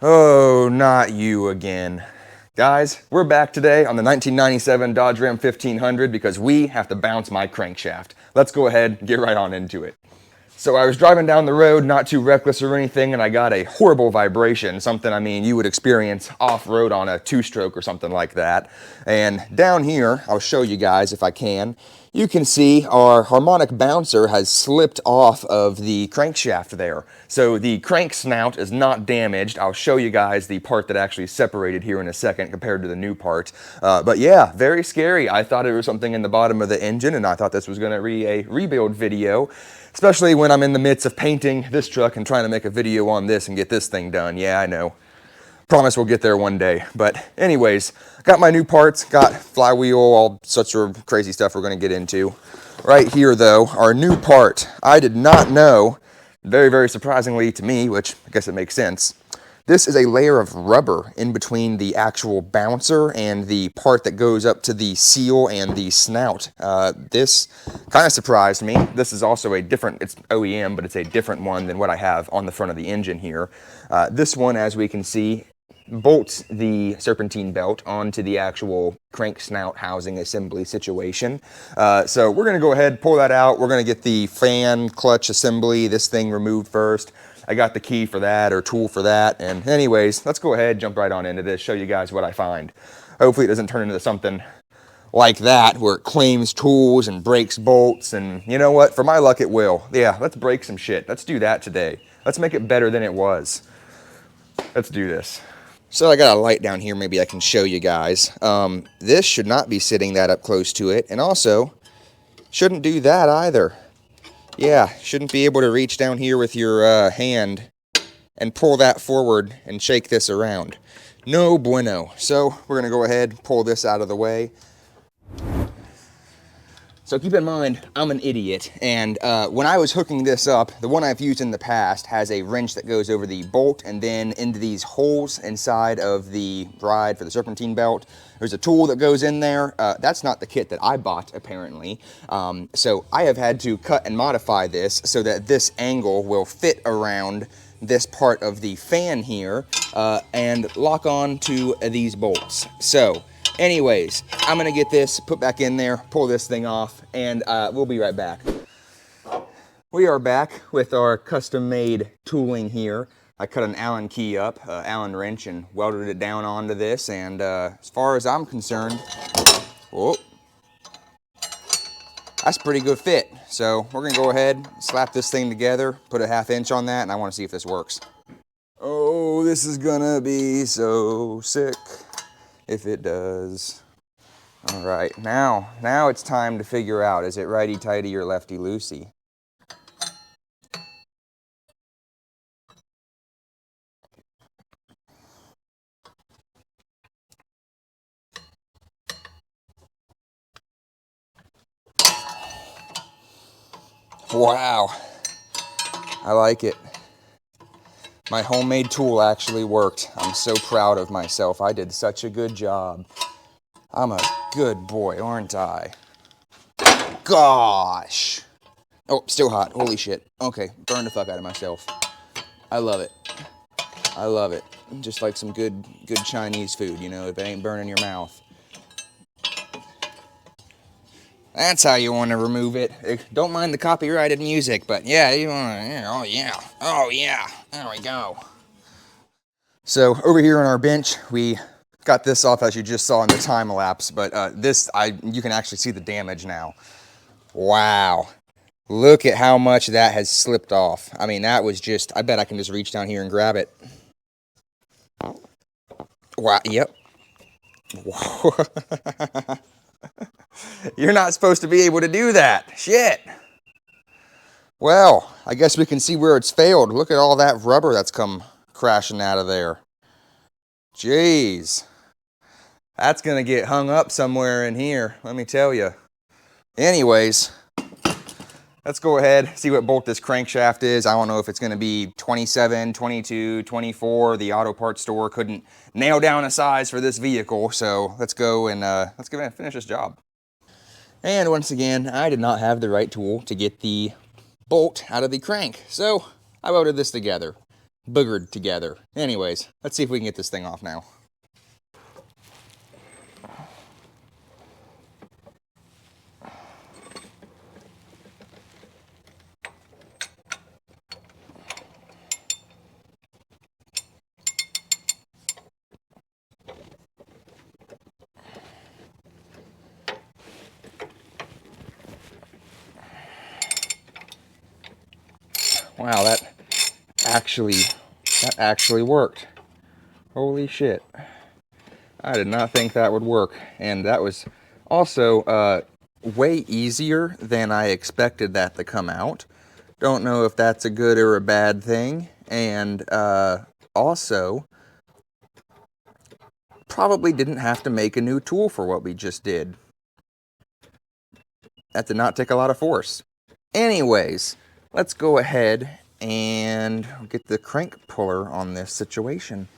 Oh, not you again. Guys, we're back today on the 1997 Dodge Ram 1500 because we have to bounce my crankshaft. Let's go ahead and get right on into it. So I was driving down the road, not too reckless or anything, and I got a horrible vibration, something, I mean, you would experience off-road on a two-stroke or something like that. And down here, I'll show you guys if I can, you can see our harmonic bouncer has slipped off of the crankshaft there. So the crank snout is not damaged. I'll show you guys the part that actually separated here in a second compared to the new part. But yeah, very scary. I thought it was something in the bottom of the engine, and I thought this was going to be a rebuild video. Especially when I'm in the midst of painting this truck and trying to make a video on this and get this thing done. Yeah, I know. Promise we'll get there one day. But anyways, got my new parts, got flywheel, all such of crazy stuff we're going to get into. Right here, though, our new part. I did not know, very, very surprisingly to me, which I guess it makes sense. This is a layer of rubber in between the actual bouncer and the part that goes up to the seal and the snout. This kind of surprised me. This is also a different, it's OEM, but it's a different one than what I have on the front of the engine here. This one, as we can see, bolts the serpentine belt onto the actual crank snout housing assembly situation. So we're going to go ahead, pull that out. We're going to get the fan clutch assembly, this thing removed first. I got the key for that, or tool for that. And anyways, let's go ahead, jump right on into this, show you guys what I find. Hopefully it doesn't turn into something like that, where it claims tools and breaks bolts. And you know what? For my luck, it will. Yeah, let's break some shit. Let's do that today. Let's make it better than it was. Let's do this. So I got a light down here, maybe I can show you guys. This should not be sitting that up close to it, and also shouldn't do that either. Yeah, shouldn't be able to reach down here with your hand and pull that forward and shake this around. No bueno. So we're going to go ahead, pull this out of the way. So keep in mind, I'm an idiot, and when I was hooking this up, the one I've used in the past has a wrench that goes over the bolt and then into these holes inside of the ride for the serpentine belt. There's a tool that goes in there. That's not the kit that I bought, apparently. So I have had to cut and modify this so that this angle will fit around this part of the fan here and lock on to these bolts. So anyways, I'm going to get this put back in there, pull this thing off, and we'll be right back. We are back with our custom-made tooling here. I cut an Allen key up, Allen wrench, and welded it down onto this, and as far as I'm concerned, whoa, that's a pretty good fit. So we're going to go ahead, slap this thing together, put a 1/2 inch on that, and I want to see if this works. Oh, this is going to be so sick if it does. All right, now it's time to figure out, is it righty-tighty or lefty-loosey? Wow, I like it. My homemade tool actually worked. I'm so proud of myself. I did such a good job. I'm a good boy, aren't I? Gosh. Oh, still hot. Holy shit. Okay, burned the fuck out of myself. I love it. I love it. Just like some good Chinese food, you know, if it ain't burning your mouth. That's how you want to remove it. Don't mind the copyrighted music, but yeah, you want to, oh yeah, oh yeah, there we go. So over here on our bench, we got this off as you just saw in the time lapse, but you can actually see the damage now. Wow. Look at how much that has slipped off. I mean, that was just, I bet I can just reach down here and grab it. Wow, yep. You're not supposed to be able to do that. Shit. Well, I guess we can see where it's failed. Look at all that rubber that's come crashing out of there. Jeez. That's going to get hung up somewhere in here, let me tell you. Anyways, let's go ahead, see what bolt this crankshaft is. I don't know if it's going to be 27, 22, 24. The auto parts store couldn't nail down a size for this vehicle, so let's go and let's go ahead and finish this job. And once again, I did not have the right tool to get the bolt out of the crank, so I welded this together. boogered together. Anyways, let's see if we can get this thing off now. Wow, that actually worked. Holy shit. I did not think that would work. And that was also way easier than I expected that to come out. Don't know if that's a good or a bad thing. And also, probably didn't have to make a new tool for what we just did. That did not take a lot of force. Anyways, let's go ahead and get the crank puller on this situation.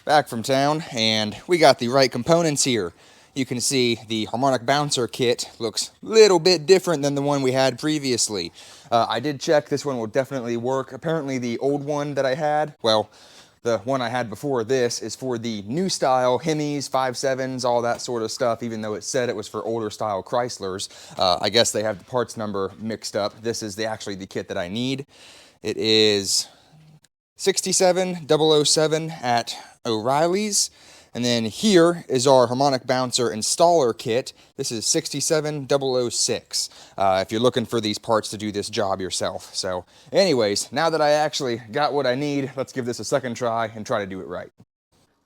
Back from town, and we got the right components here. You can see the harmonic bouncer kit looks a little bit different than the one we had previously. I did check, this one will definitely work. Apparently the old one that I had, well, the one I had before this is for the new style Hemis, 5.7s, all that sort of stuff, even though it said it was for older style Chryslers. I guess they have the parts number mixed up. This is actually the kit that I need. It is 67007 at O'Reilly's. And then here is our harmonic bouncer installer kit. This is 67006 if you're looking for these parts to do this job yourself. So anyways, now that I actually got what I need, let's give this a second try and try to do it right.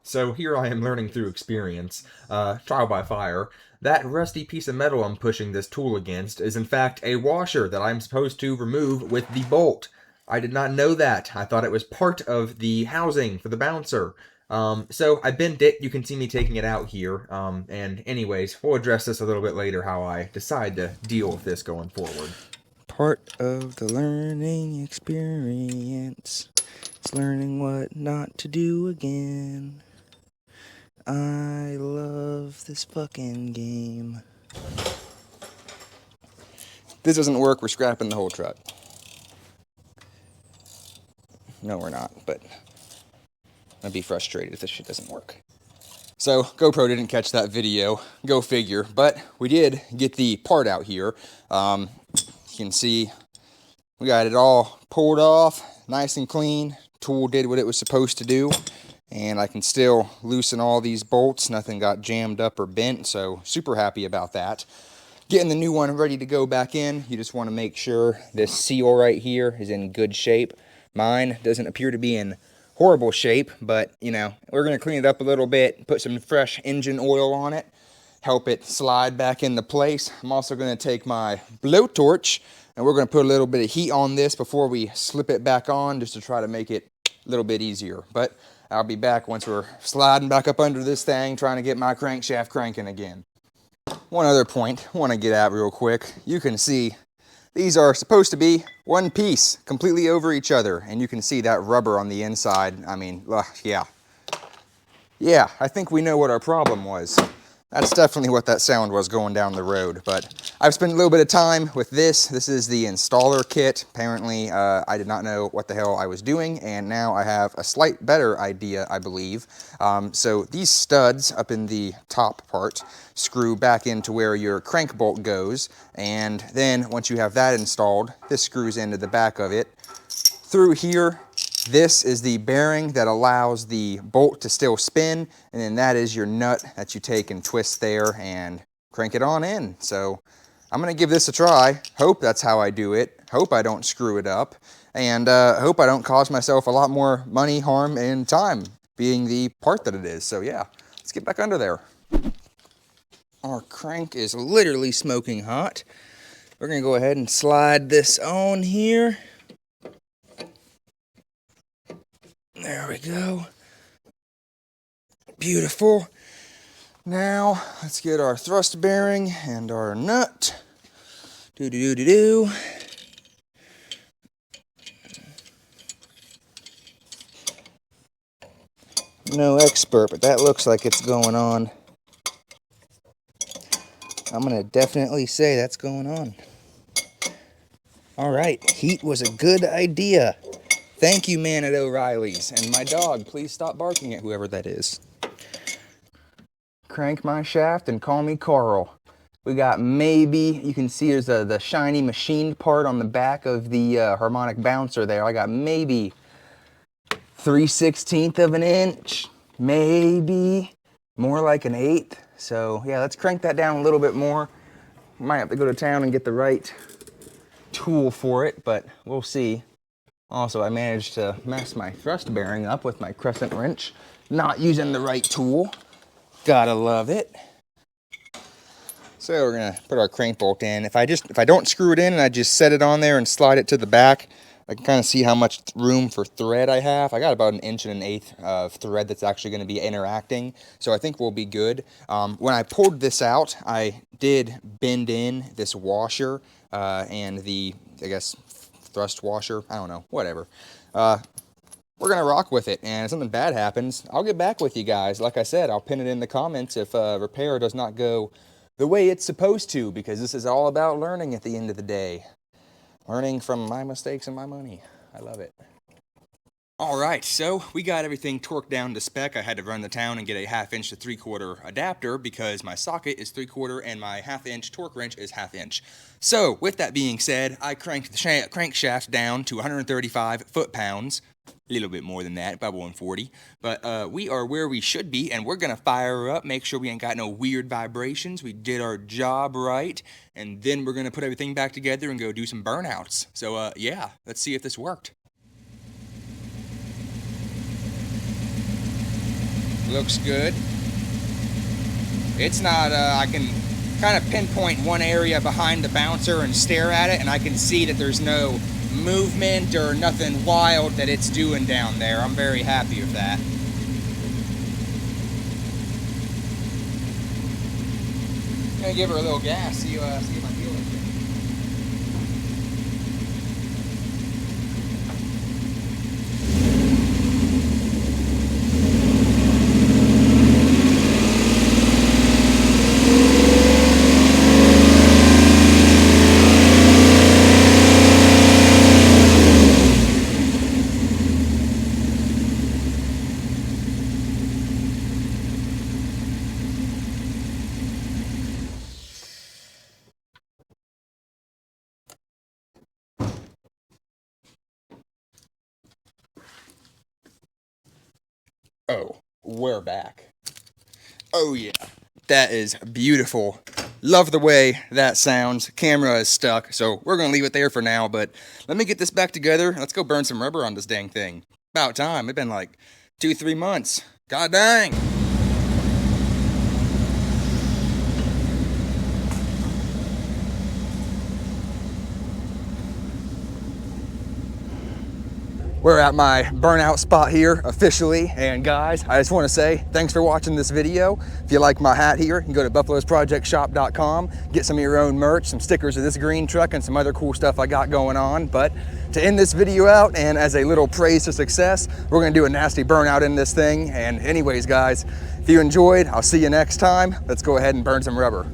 So here I am learning through experience, trial by fire. That rusty piece of metal I'm pushing this tool against is in fact a washer that I'm supposed to remove with the bolt. I did not know that. I thought it was part of the housing for the bouncer. So I bent it. You can see me taking it out here. And anyways, we'll address this a little bit later, how I decide to deal with this going forward. Part of the learning experience is learning what not to do again. I love this fucking game. If this doesn't work, we're scrapping the whole truck. No, we're not, but I'd be frustrated if this shit doesn't work. So GoPro didn't catch that video, go figure, but we did get the part out here. You can see we got it all pulled off, nice and clean. Tool did what it was supposed to do, and I can still loosen all these bolts. Nothing got jammed up or bent, so super happy about that. Getting the new one ready to go back in, you just want to make sure this seal right here is in good shape. Mine doesn't appear to be in horrible shape, but you know, we're going to clean it up a little bit, put some fresh engine oil on it, help it slide back into place. I'm also going to take my blowtorch and we're going to put a little bit of heat on this before we slip it back on, just to try to make it a little bit easier. But I'll be back once we're sliding back up under this thing, trying to get my crankshaft cranking again. One other point I want to get at real quick. You can see these are supposed to be one piece, completely over each other, and you can see that rubber on the inside. I mean, yeah. Yeah, I think we know what our problem was. That's definitely what that sound was going down the road, but I've spent a little bit of time with this. This is the installer kit. Apparently, I did not know what the hell I was doing, and now I have a slight better idea, I believe. So these studs up in the top part screw back into where your crank bolt goes, and then once you have that installed, this screws into the back of it. Through here, this is the bearing that allows the bolt to still spin, and then that is your nut that you take and twist there and crank it on in. So I'm gonna give this a try. Hope that's how I do it. Hope I don't screw it up, and hope I don't cause myself a lot more money, harm, and time, being the part that it is. So yeah, let's get back under there. Our crank is literally smoking hot. We're gonna go ahead and slide this on here. There we go. Beautiful. Now, let's get our thrust bearing and our nut. Do-do-do-do-do. No expert, but that looks like it's going on. I'm gonna definitely say that's going on. All right, heat was a good idea. Thank you, man at O'Reilly's. And my dog, please stop barking at whoever that is. Crank my shaft and call me Carl. We got maybe, you can see there's the shiny machined part on the back of the harmonic bouncer there. I got maybe 3/16 of an inch, maybe more like an 1/8. So yeah, let's crank that down a little bit more. Might have to go to town and get the right tool for it, but we'll see. Also, I managed to mess my thrust bearing up with my crescent wrench, not using the right tool. Gotta love it. So we're gonna put our crank bolt in. If I don't screw it in and I just set it on there and slide it to the back, I can kind of see how much room for thread I have. I got about 1.125 of thread that's actually going to be interacting, so I think we'll be good. When I pulled this out, I did bend in this washer and the, I guess, thrust washer. I don't know, whatever. We're going to rock with it, and if something bad happens, I'll get back with you guys. Like I said, I'll pin it in the comments if repair does not go the way it's supposed to, because this is all about learning at the end of the day. Learning from my mistakes and my money. I love it. All right, so we got everything torqued down to spec. I had to run to town and get a 1/2 inch to 3/4 adapter because my socket is 3/4 and my 1/2 inch torque wrench is 1/2 inch. So with that being said, I cranked the crankshaft down to 135 foot-pounds. A little bit more than that, about 140. But we are where we should be, and we're gonna fire her up, make sure we ain't got no weird vibrations. We did our job right, and then we're gonna put everything back together and go do some burnouts. So yeah, let's see if this worked. Looks good. It's not, I can kind of pinpoint one area behind the bouncer and stare at it, and I can see that there's no movement or nothing wild that it's doing down there. I'm very happy with that. I'm gonna give her a little gas, see if I feel it. Oh, we're back. Oh yeah, that is beautiful. Love the way that sounds. Camera is stuck, so we're gonna leave it there for now, but let me get this back together. Let's go burn some rubber on this dang thing. About time. It's been like 2-3 months. God dang. We're at my burnout spot here officially, and guys, I just want to say thanks for watching this video. If you like my hat here, you can go to buffalosprojectshop.com, get some of your own merch, some stickers of this green truck and some other cool stuff I got going on. But to end this video out, and as a little praise to success, we're gonna do a nasty burnout in this thing. And anyways guys, if you enjoyed, I'll see you next time. Let's go ahead and burn some rubber.